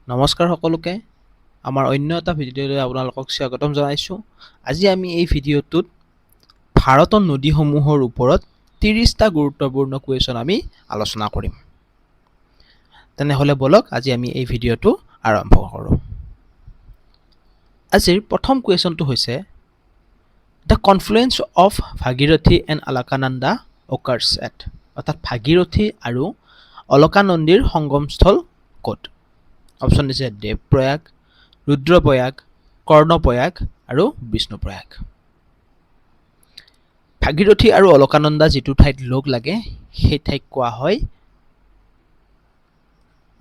নমস্কাৰ সকলোকে আমাৰ অন্য এটা ভিডিঅ'লৈ আপোনালোকক স্বাগতম জনাইছোঁ। আজি আমি এই ভিডিঅ'টোত ভাৰতৰ নদীসমূহৰ ওপৰত 30টা গুৰুত্বপূৰ্ণ কুৱেশ্যন আমি আলোচনা কৰিম। তেনেহ'লে বলক আজি আমি এই ভিডিঅ'টো আৰম্ভ কৰোঁ। আজিৰ প্ৰথম কুৱেশ্যনটো হৈছে the confluence of Bhagirathi and Alaknanda occurs at, অৰ্থাৎ ভাগীৰথী আৰু অলকানন্দীৰ সংগমস্থল ক'ত? অপশ্যন দিছে দেৱপ্ৰয়াগ, ৰুদ্ৰপ্ৰয়াগ, কৰ্ণপ্ৰয়াগ আৰু বিষ্ণুপ্ৰয়াগ। ভাগীৰথী আৰু অলকানন্দা যিটো ঠাইত লগ লাগে সেই ঠাইক কোৱা হয়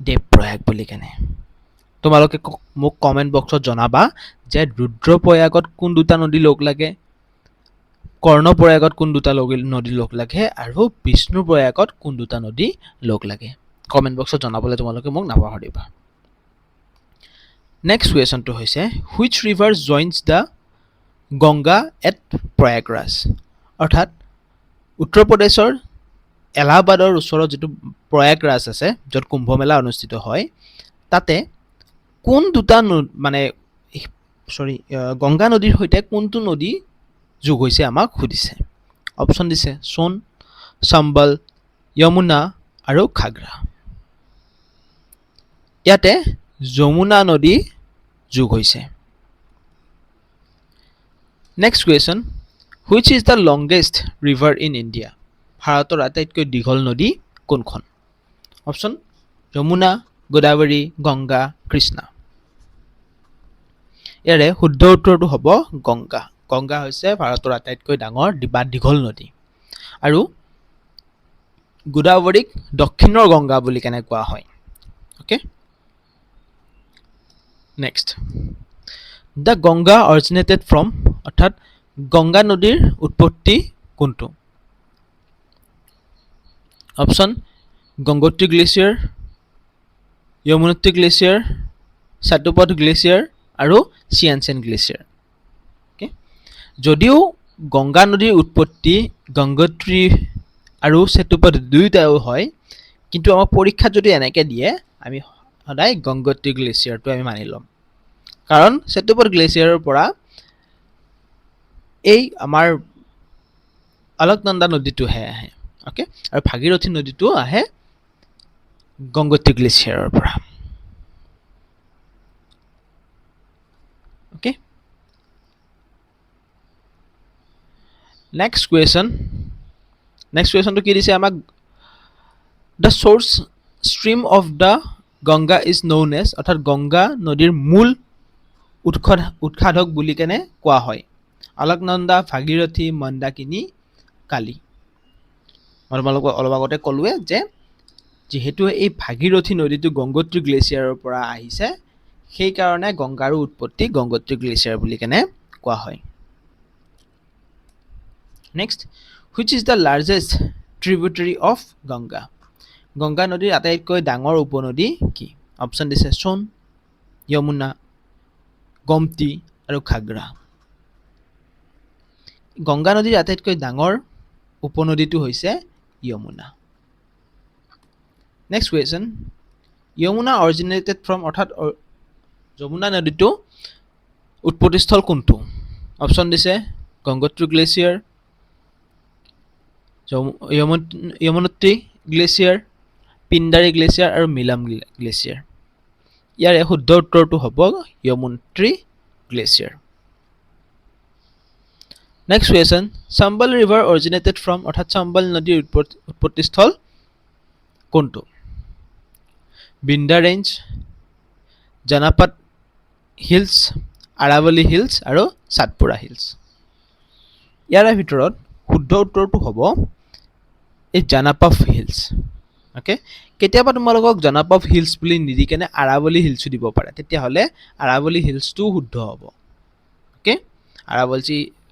দেৱপ্ৰয়াগ বুলি কেনে। তোমালোকে মোক কমেণ্ট বক্সত জনাবা যে ৰুদ্ৰপ্ৰয়াগত কোন দুটা নদী লগ লাগে, কৰ্ণপ্ৰয়াগত কোন দুটা নদী লগ লাগে আৰু বিষ্ণুপ্ৰয়াগত কোন দুটা নদী লগ লাগে। কমেণ্ট বক্সত জনাবলৈ তোমালোকে মোক নাপাহৰিবা। নেক্সট কুৱেশ্যনটো হৈছে which river joins the Ganga at Prayagraj, অৰ্থাৎ উত্তৰ প্ৰদেশৰ এলাহাবাদৰ ওচৰত যিটো প্ৰয়াগৰাজ আছে য'ত কুম্ভ মেলা অনুষ্ঠিত হয়, তাতে কোন দুটা গংগা নদীৰ সৈতে কোনটো নদী যোগ হৈছে আমাক সুধিছে। অপশ্যন দিছে সোণ, চম্বল, যমুনা আৰু ঘাগ্ৰা। ইয়াতে যমুনা নদী যোগ হৈছে। Next question which is the longest river in India, ভাৰতৰ আটাইতকৈ দীঘল নদী কোনখন? অপশ্যন যমুনা, গোদাৱৰী, গংগা, কৃষ্ণা। ইয়াৰে শুদ্ধ উত্তৰটো হ'ব গংগা। গংগা হৈছে ভাৰতৰ আটাইতকৈ ডাঙৰ বা দীঘল নদী আৰু গোদাৱৰীক দক্ষিণৰ গংগা বুলি কেনে কোৱা হয়। Okay, next the Ganga originated from, অৰ্থাৎ গংগা নদীৰ উৎপত্তি কোনটো? Option Gangotri glacier, Yamunotri glacier, Satopanth glacier আৰু চিয়ানচেন গ্লেচিয়াৰ। যদিও গংগা নদীৰ উৎপত্তি গংগোত্ৰী আৰু চেতুপদ দুয়োটাও হয়, কিন্তু আমাক পৰীক্ষাত যদি এনেকৈ দিয়ে আমি সদায় গংগোত্ৰী গ্লেচিয়াৰটো আমি মানি ল'ম, কাৰণ চেতুপদ গ্লেচিয়াৰৰ পৰা এই আমাৰ অলকনন্দা নদীটোহে আহে। অ'কে, আৰু ভাগীৰথী নদীটো আহে গংগোত্ৰী গ্লেচিয়াৰৰ পৰা। অ'কে, নেক্সট কুৱেশ্যনটো কি দিছে আমাক? The source stream of the Ganga is known as, অৰ্থাৎ গংগা নদীৰ মূল উৎসাধক বুলি কেনে কোৱা হয়। অলকনন্দা, ভাগীৰথী, মন্দাকিনী, কালী। মই তোমালোকক অলপ আগতে ক'লোৱে যে যিহেতু এই ভাগীৰথী নদীটো গংগোত্ৰী গ্লেচিয়াৰৰ পৰা আহিছে, সেইকাৰণে গংগাৰো উৎপত্তি গংগোত্ৰী গ্লেচিয়াৰ বুলি কেনে কোৱা হয়। Next which is the largest tributary of Ganga, Ganga নদীৰ আটাইতকৈ ডাঙৰ উপনদী কি? অপশ্যন দিছে সোণ, যমুনা, গোমতী আৰু ঘাগ্ৰা। গংগা নদীৰ আটাইতকৈ ডাঙৰ উপনদীটো হৈছে Yamuna. Next question Yamuna originated from, অৰ্থাৎ যমুনা নদীটো উৎপত্তিস্থল কোনটো? অপশ্যন দিছে Gangotri glacier, Yamunotri glacier, Pindari glacier আৰু মিলাম গ্লেচিয়াৰ। ইয়াৰে শুদ্ধ উত্তৰটো হ'ব Yamunotri glacier. Next question Chambal river originated from, অৰ্থাৎ চম্বল নদীৰ উৎপত্তিস্থল কোনটো? Vindhya range, Janapav hills, Aravalli hills আৰু সাতপুৰা হিলছ। ইয়াৰে ভিতৰত শুদ্ধ উত্তৰটো হ'ব এই জানাপাভ হিলছ। অ'কে, কেতিয়াবা তোমালোকক জানাপাভ হিলছ বুলি নিদি কেনে আৰাৱলী হিলছো দিব পাৰে, তেতিয়াহ'লে আৰাৱলী হিলছটোও শুদ্ধ হ'ব। অ'কে,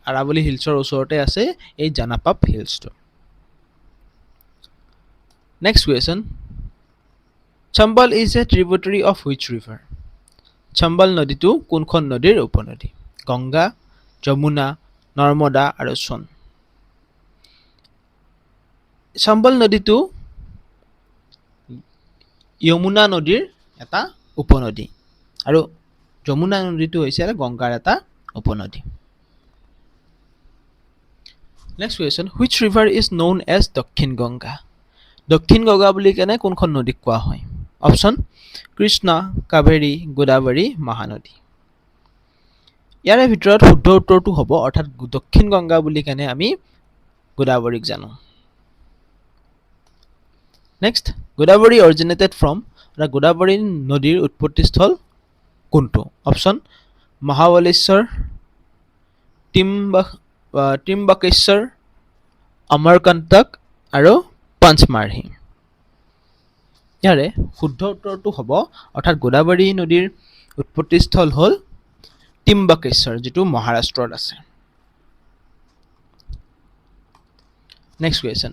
আৰাৱলী হিলছৰ ওচৰতে আছে এই জানাপাভ হিলছটো। Next question Chambal is a tributary of which river, Chambal নদীটো কোনখন নদীৰ উপনদী? গংগা, যমুনা, নৰ্মদা আৰু সোণ। চম্বল নদীটো যমুনা নদীৰ এটা উপনদী আৰু যমুনা নদীটো হৈছে গংগাৰ এটা উপনদী next question which river is known as Dakshin Ganga দক্ষিণ গংগা বুলি কেনে কোনখন নদীক কোৱা হয় অপশ্যন কৃষ্ণ কাবেৰী গোদাবৰী মহানদী ইয়াৰে ভিতৰত শুদ্ধ উত্তৰটো হ'ব অৰ্থাৎ দক্ষিণ গংগা বুলি কেনে আমি গোদাবৰীক জানো next Godavari originated from Godavari নদীৰ উৎপত্তিস্থল কোনটো অপশ্যন মহাবলেশ্বৰ ত্ৰিম্বকেশ্বৰ অমৰকন্তক আৰু পঞ্চমাৰ্হী ইয়াৰে শুদ্ধ উত্তৰটো হ'ব অৰ্থাৎ গোদাবৰী নদীৰ উৎপত্তিস্থল হ'ল ত্ৰিম্বকেশ্বৰ যিটো মহাৰাষ্ট্ৰত আছে next question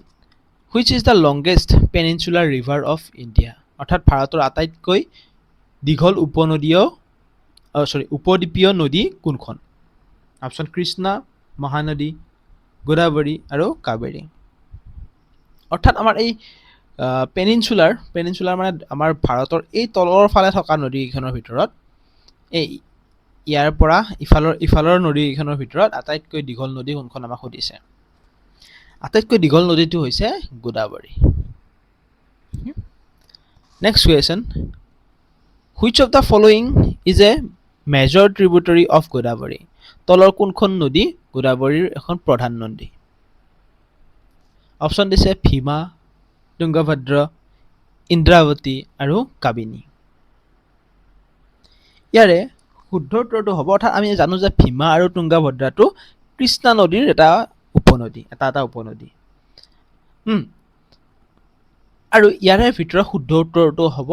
which is the longest peninsular river of India অৰ্থাৎ ভাৰতৰ আটাইতকৈ দীঘল উপদ্বীপীয় নদী কোনখন অপশ্যন কৃষ্ণা মহানদী গোদাবৰী আৰু কাবেৰী অৰ্থাৎ আমাৰ এই পেনিনচুলাৰ মানে আমাৰ ভাৰতৰ এই তলৰ ফালে থকা নদীকেইখনৰ ভিতৰত এই ইয়াৰ পৰা ইফালৰ নদীকেইখনৰ ভিতৰত আটাইতকৈ দীঘল নদী কোনখন আমাক সুধিছে আটাইতকৈ দীঘল নদীটো হৈছে Godavari next question which of the following is a major tributary of Godavari তলৰ কোনখন নদী গোদাবৰীৰ এখন প্ৰধান নদী অপশ্যন দিছে ভীমা তুংগভদ্ৰ ইন্দ্ৰাৱতী আৰু কাবিনী ইয়াৰে শুদ্ধ উত্তৰটো হ'ব অৰ্থাৎ আমি জানো যে ভীমা আৰু তুংগভদ্ৰাটো কৃষ্ণা নদীৰ এটা উপনদী আৰু ইয়াৰে ভিতৰত শুদ্ধ উত্তৰটো হ'ব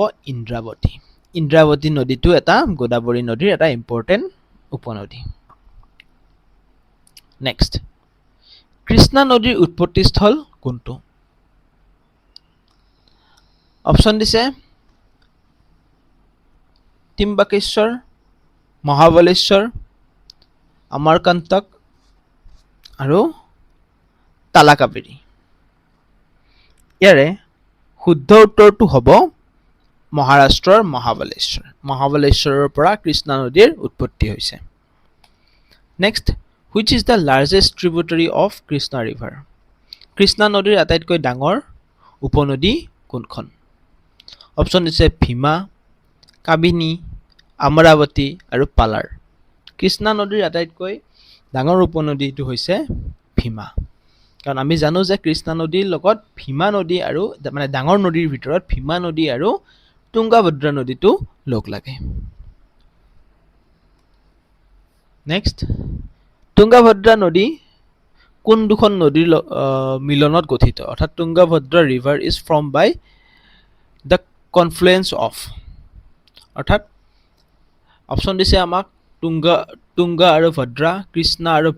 ইন্দ্ৰাৱতী নদীটো এটা গোদাবৰী নদীৰ এটা ইম্পৰ্টেণ্ট উপনদী নেক্সট কৃষ্ণা নদীৰ উৎপত্তিস্থল কোনটো অপশ্যন দিছে ত্ৰিম্বকেশ্বৰ মহাবলেশ্বৰ অমৰকন্তক আৰু তালাকাবেৰী ইয়াৰে শুদ্ধ উত্তৰটো হ'ব মহাৰাষ্ট্ৰৰ মহাবলেশ্বৰৰ পৰা কৃষ্ণা নদীৰ উৎপত্তি হৈছে next which is the largest tributary of Krishna river Krishna নদীৰ আটাইতকৈ ডাঙৰ উপনদী কোনখন অপশ্যন দিছে ভীমা কাবিনী অমৰাৱতী আৰু পালাৰ কৃষ্ণা নদীৰ আটাইতকৈ ডাঙৰ উপনদীটো হৈছে ভীমা কাৰণ আমি জানো যে কৃষ্ণা নদীৰ লগত ভীমা নদী আৰু মানে ডাঙৰ নদীৰ ভিতৰত ভীমা নদী আৰু তুংগভদ্ৰা নদীটো লগ লাগে নেক্সট তুংগভদ্ৰা নদী কোন দুখন নদীৰ মিলনত গঠিত অৰ্থাৎ Tungabhadra river is form by the confluence of অৰ্থাৎ অপশ্যন দিছে আমাক তুংগা আৰু ভদ্ৰা কৃষ্ণা আৰু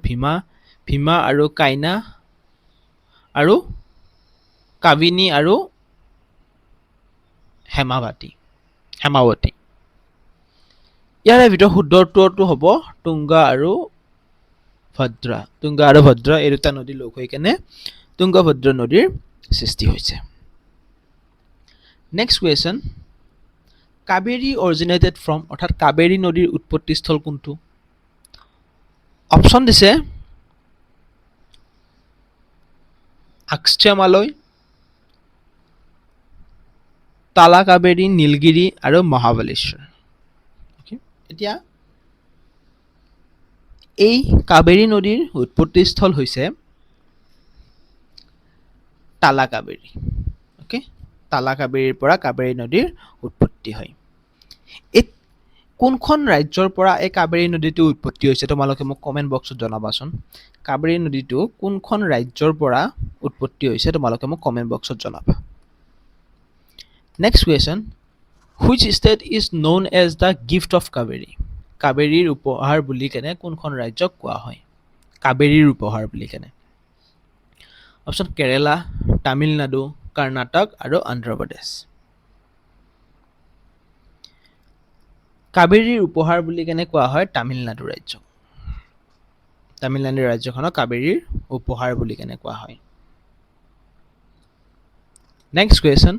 ভীমা আৰু কাইনা আৰু কাবিনী আৰু হেমাৱতী ইয়াৰে ভিতৰত শুদ্ধ উত্তৰটো হ'ব তুংগা আৰু ভদ্ৰা এই দুটা নদী লগ হৈ কেনে তুংগভদ্ৰা নদীৰ সৃষ্টি হৈছে next question Kaveri originated from অৰ্থাৎ কাবেৰী নদীৰ উৎপত্তিস্থল কোনটো অপশ্যন দিছে আকস্যামালয় তালাকাবেৰী নীলগিৰি আৰু মহাবলেশ্বৰ এতিয়া এই কাবেৰী নদীৰ উৎপত্তিস্থল হৈছে তালাকাবেৰী তালাকাবেৰীৰ পৰা কাবেৰী নদীৰ উৎপত্তি হয় কোনখন ৰাজ্যৰ পৰা এই কাবেৰী নদীটো উৎপত্তি হৈছে তোমালোকে মোক কমেন্ট বক্সত জনাবাচোন কাবেৰী নদীটো কোনখন ৰাজ্যৰ পৰা উৎপত্তি হৈছে তোমালোকে মোক কমেন্ট বক্সত জনাবা next question which state is known as the gift of Kaveri কাবেৰীৰ উপহাৰ বুলি কেনে কোনখন ৰাজ্যক কোৱা হয় কাবেৰীৰ উপহাৰ বুলি কেনে অপশ্যন কেৰেলা তামিলনাডু কৰ্ণাটক আৰু অন্ধ্ৰপ্ৰদেশ কাবেৰীৰ উপহাৰ বুলি কেনে কোৱা হয় তামিলনাডু ৰাজ্যখনক কাবেৰীৰ উপহাৰ বুলি কেনে কোৱা হয় next question,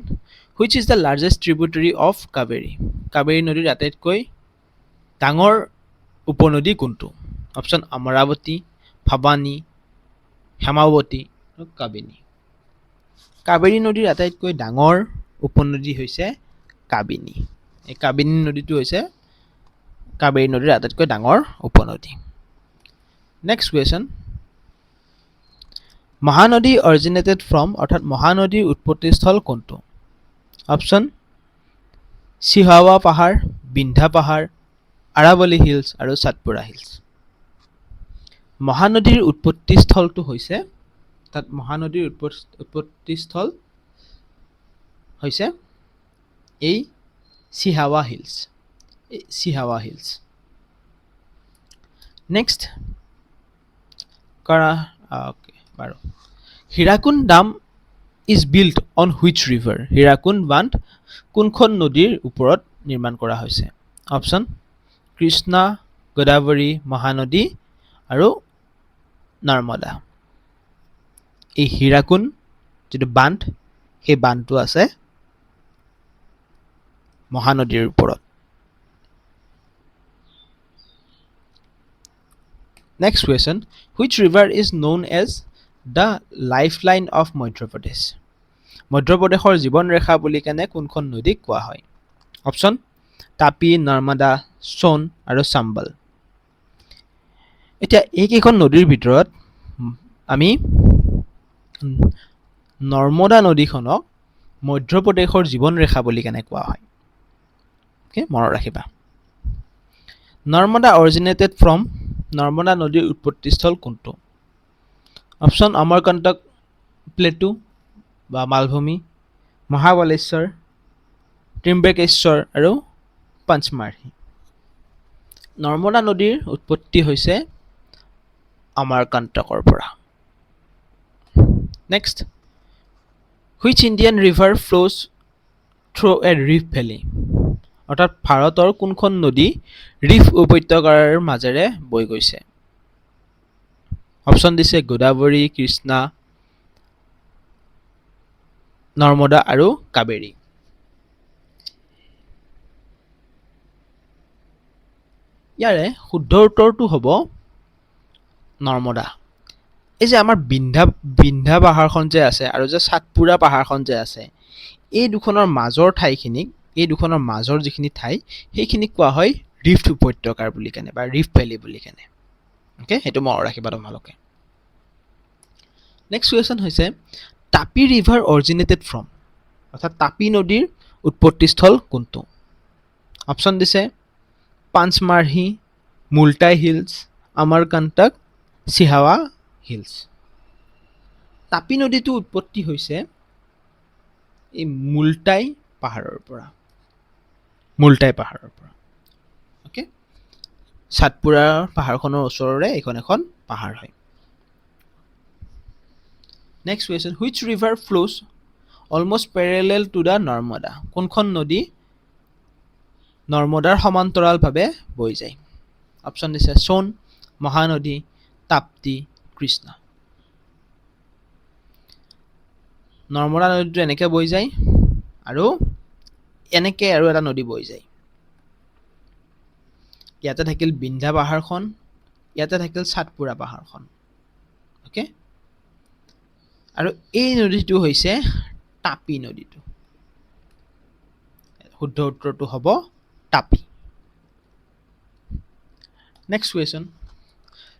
which is the largest tributary of Kaveri? Kaveri নদীৰ আটাইতকৈ ডাঙৰ উপনদী কোনটো? অপশ্যন অমৰাৱতী, ভাৱানী, হেমাৱতী আৰু কাবিনী। কাবেৰী নদীৰ আটাইতকৈ ডাঙৰ উপনদী হৈছে কাবিনী। এই কাবিনী নদীটো হৈছে কাবেৰী নদীৰ আটাইতকৈ ডাঙৰ উপনদী। Next question, Mahanadi originated from অৰ্থাৎ মহানদীৰ উৎপত্তিস্থল কোনটো? অপশ্যন চিহাৱা পাহাৰ, বিন্ধ্যা পাহাৰ, আৰাৱলী হিলছ আৰু সাতপুৰা হিলছ। মহানদীৰ উৎপত্তিস্থলটো হৈছে মহানদীৰ উৎপত্তিস্থল হৈছে এই চিহাৱা হিলছ। নেক্সট বাৰু, Hirakud dam is built on which river? Hirakud বান্ধ কোনখন নদীৰ ওপৰত নিৰ্মাণ কৰা হৈছে? অপশ্যন কৃষ্ণা, গোদাৱৰী, মহানদী আৰু নৰ্মদা। এই হীৰাকুণ্ড যিটো বান্ধ, সেই বান্ধটো আছে মহানদীৰ ওপৰত। Next question, which river is known as the lifeline of Madhya Pradesh? মধ্যপ্ৰদেশৰ জীৱন ৰেখা বুলি কেনে কোনখন নদীক কোৱা হয়? অপশ্যন তাপি, নৰ্মদা, সোণ আৰু চাম্বল। এতিয়া এইকেইখন নদীৰ ভিতৰত আমি নৰ্মদা নদীখনক মধ্যপ্ৰদেশৰ জীৱন ৰেখা বুলি কেনে কোৱা হয়। মনত ৰাখিবা। নৰ্মদা অৰিজিনেটেড ফ্ৰম, নৰ্মদা নদীৰ উৎপত্তিস্থল কোনটো? অপশ্যন অমৰকণ্টক প্লেটু বা মালভূমি, মহাবালেশ্বৰ, ত্ৰিম্বেকেশ্বৰ আৰু পঞ্চমাৰ্হী। নৰ্মদা নদীৰ উৎপত্তি হৈছে অমৰকণ্টকৰ পৰা। Next, which Indian river flows through A rift valley? অৰ্থাৎ ভাৰতৰ কোনখন নদী ৰিফ উপত্যকাৰ মাজেৰে বৈ গৈছে? অপশ্যন দিছে গোদাৱৰী, কৃষ্ণা, নৰ্মদা আৰু কাবেৰী। ইয়াৰে শুদ্ধ উত্তৰটো হ'ব নৰ্মদা। এই যে আমাৰ বিন্ধ্যা পাহাৰখন যে আছে আৰু যে সাতপুৰা পাহাৰখন যে আছে, এই দুখনৰ মাজৰ ঠাইখিনিক, এই দুখনৰ মাজৰ যিখিনি ঠাই, সেইখিনিক কোৱা হয় ৰিফ্ট উপত্যকাৰ বুলি কেনে বা ৰিফ ভেলী বুলি কেনে। অ'কে, সেইটো মনত ৰাখিবা তোমালোকে। নেক্সট কুৱেশ্যন হৈছে, তাপি ৰিভাৰ অৰিজিনেটেড ফ্ৰম, অৰ্থাৎ তাপি নদীৰ উৎপত্তিস্থল কোনটো? অপশ্যন দিছে পাঞ্চমাৰ্হী, মুলটাই হিলছ, অমৰকণ্টক, চিহাৱা হিলছ। তাপি নদীটো উৎপত্তি হৈছে এই মুলটাই পাহাৰৰ পৰা। অ'কে, সাতপুৰা পাহাৰখনৰ ওচৰৰে এইখন এখন পাহাৰ হয়। Next question, which river flows almost parallel to the Narmada? কোনখন নদী নৰ্মদাৰ সমান্তৰালভাৱে বৈ যায়? অপশ্যন দিছে সোণ, মহানদী, তাপ্তি, কৃষ্ণা। নৰ্মদা নদীটো এনেকৈ বৈ যায় আৰু এনেকৈ আৰু এটা নদী বৈ যায়। ইয়াতে থাকিল বিন্ধ্যা পাহাৰখন, ইয়াতে থাকিল সাতপুৰা পাহাৰখন। অ'কে, আৰু এই নদীটো হৈছে তাপি নদীটো। শুদ্ধ উত্তৰটো হ'ব Tapi. Next question,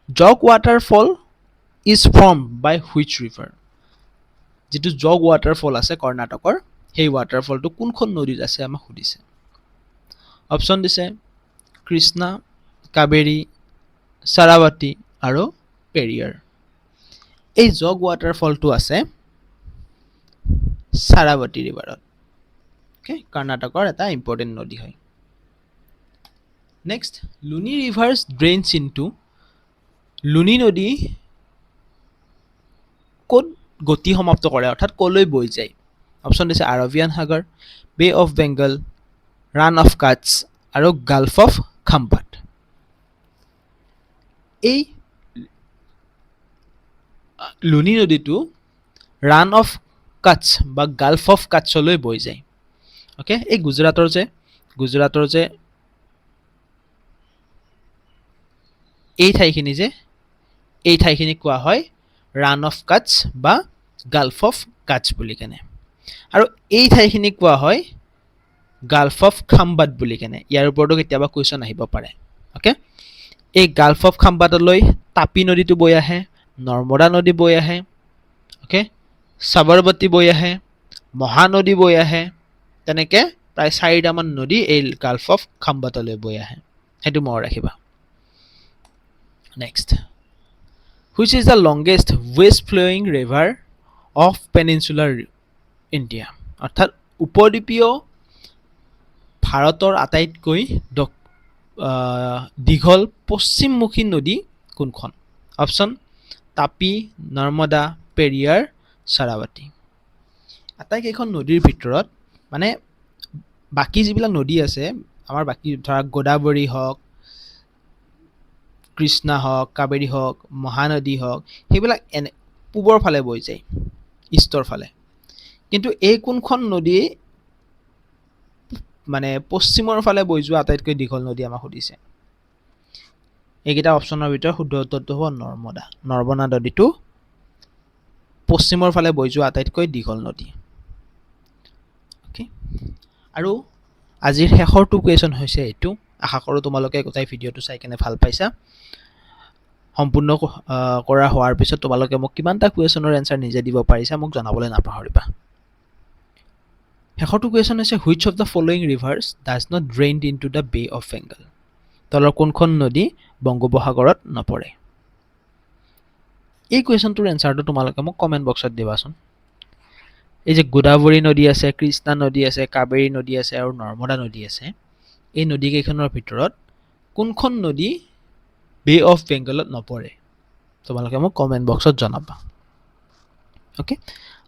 Jog waterfall is form by which river? যিটো জগ ৱাটাৰফল আছে কৰ্ণাটকৰ, সেই ৱাটাৰফলটো কোনখন নদীত আছে আমাক সুধিছে। অপশ্যন দিছে কৃষ্ণা, কাবেৰী, সাৰাৱতী আৰু পেৰিয়াৰ। এই জগ ৱাটাৰফলটো আছে সাৰাৱতী ৰিভাৰত। অ'কে, কৰ্ণাটকৰ এটা ইম্পৰ্টেণ্ট নদী হয়। Next, Luni rivers drains into, Luni নদী ক'ত গতি সমাপ্ত কৰে, অৰ্থাৎ ক'লৈ বৈ যায়? অপশ্যন দিছে আৰবিয়ান সাগৰ, bay of Bengal, Rann of Kutch আৰু গাল্ফ অফ খাম্বাট। এই লুনি নদীটো ৰাণ অফ কাটছ বা গালফ অফ কাটছলৈ বৈ যায় ওকে এই গুজৰাটৰ যে এই ঠাইখিনি কোৱা হয় ৰান অফ কাটছ বা গালফ অফ কাটছ বুলি কেনে আৰু এই ঠাইখিনি কোৱা হয় গালফ অফ খাম্বাত বুলি কেনে ইয়াৰ ওপৰতো কেতিয়াবা কুৱেশ্যন আহিব পাৰে ওকে এই গালফ অফ খাম্বাতলৈ তাপি নদীটো বৈ আহে নৰ্মদা নদী বৈ আহে ওকে সাবৰমতী বৈ আহে মহানদী বৈ আহে তেনেকে প্ৰায় 4টা মান নদী এই গালফ অফ খাম্বাতলৈ বৈ আহে সেইটো মনত ৰাখিবা next which is the longest west flowing river of peninsular India অৰ্থাৎ উপদ্বীপীয় ভাৰতৰ আটাইতকৈ দীঘল পশ্চিমমুখী নদী কোনখন অপচন তাপি নৰ্মদা পেৰিয়াৰ সাৰাৱতী আটাইকেইখন নদীৰ ভিতৰত মানে বাকি যিবিলাক নদী আছে আমাৰ বাকি ধৰা গোদাবৰী হওক কৃষ্ণা হওক কাবেৰী হওক মহানদী হওক সেইবিলাক পূবৰ ফালে বৈ যায় ইষ্টৰ ফালে কিন্তু এই কোনখন নদী মানে পশ্চিমৰ ফালে বৈ যোৱা আটাইতকৈ দীঘল নদী আমাক সুধিছে এইকেইটা অপচনৰ ভিতৰত শুদ্ধ উত্তৰটো হ'ব নৰ্মদা নদীটো পশ্চিমৰ ফালে বৈ যোৱা আটাইতকৈ দীঘল নদী আৰু আজিৰ শেষৰটো কুৱেশ্যন হৈছে এইটো আশা কৰোঁ তোমালোকে গোটেই ভিডিঅ'টো চাই কেনে ভাল পাইছা সম্পূৰ্ণ কৰা হোৱাৰ পিছত তোমালোকে মোক কিমানটা কুৱেশ্যনৰ এনসাৰ নিজে দিব পাৰিছা মোক জনাবলৈ নাপাহৰিবা শেষৰটো কুৱেশ্যন হৈছে which of the following rivers does not drain into the Bay of Bengal তলৰ কোনখন নদী বংগোপসাগৰত নপৰে এই কুৱেশ্যনটোৰ এনসাৰটো তোমালোকে মোক কমেন্ট বক্সত দিবাচোন এই যে গোদাবৰী নদী আছে কৃষ্ণা নদী আছে কাবেৰী নদী আছে আৰু নৰ্মদা নদী আছে এই নদী কেইখনৰ ভিতৰত কোনখন নদী বে অফ বেংগলত নপৰে তোমালোকে মোক কমেন্ট বক্সত জনাবা ওকে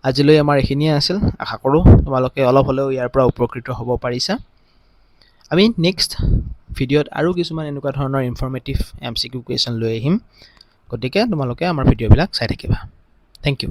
আজিলৈ আমাৰ এখিনিয়ে আছিল আশা কৰোঁ তোমালোকে অলপ হলেও ইয়াৰ পৰা উপকৃত হ'ব পাৰিছা আমি নেক্সট ভিডিঅ'ত আৰু কিছুমান এনেকুৱা ধৰণৰ ইনফৰমেটিভ এমচিকিউ কুৱেশ্যন লৈ আহিম গতিকে তোমালোকে আমাৰ ভিডিঅ'বিলাক চাই থাকিবা থ্যাংক ইউ